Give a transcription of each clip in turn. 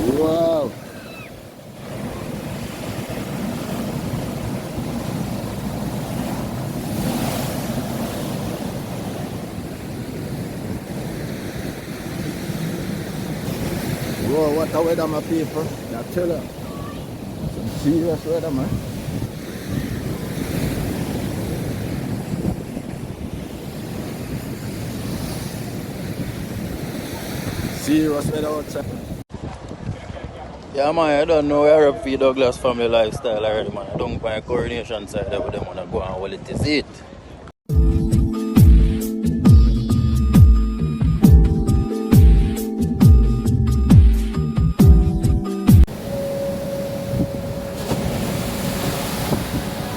Wow. Whoa, what a weather, my people. I tell you. Some serious weather, man. Serious weather outside. Yeah, man, I don't know where up for Douglas family lifestyle already, man. I don't buy a coronation side there with them when I go and well it is it.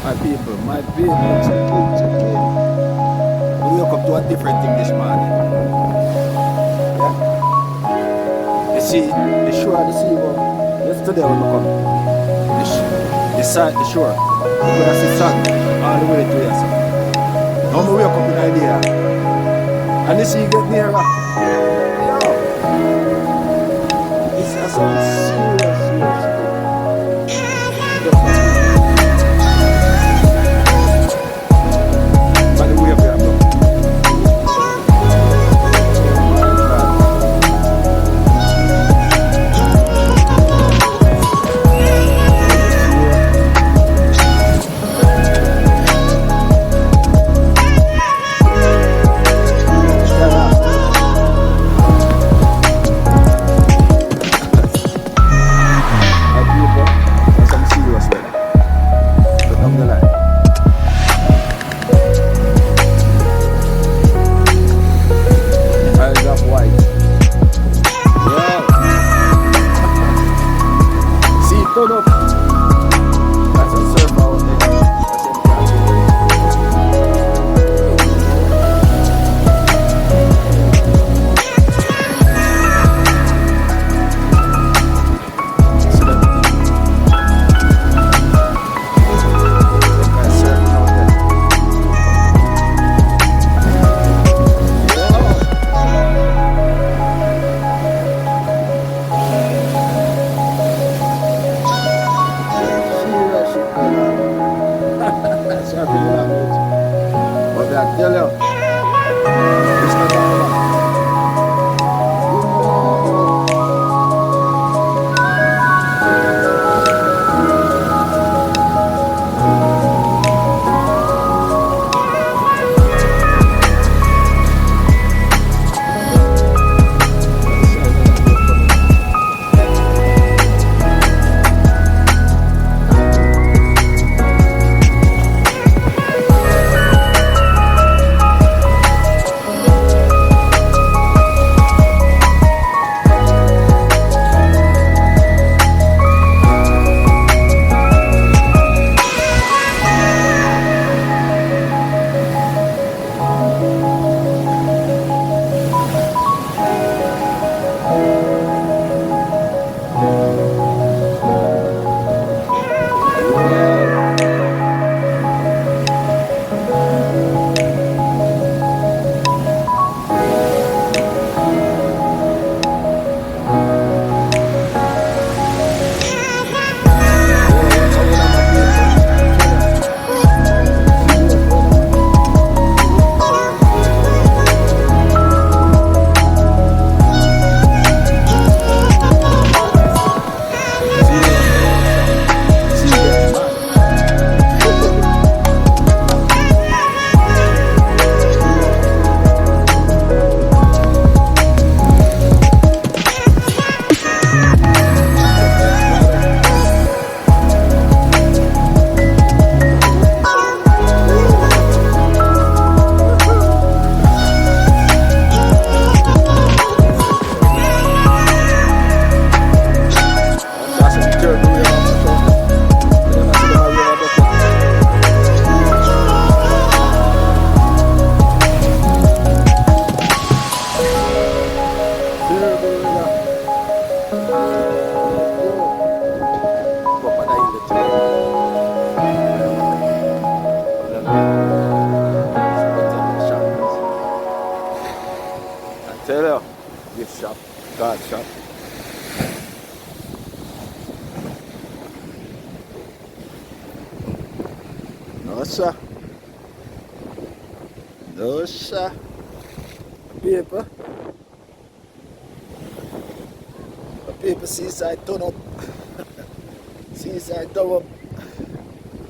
My people, check in. We woke up to a different thing this morning. Yeah. You see, the shore of the sea, yesterday when we come, the shore, we have see sand all the way to here. So. Now we wake up in idea, and the sea get nearer. It's a serious. Tell you, gift shop, card shop. sir. No, sir. Paper. Paper seaside turn up. Seaside turn up.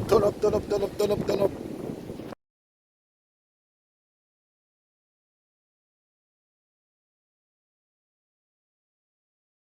Turn up, turn up, turn up, turn up, turn up.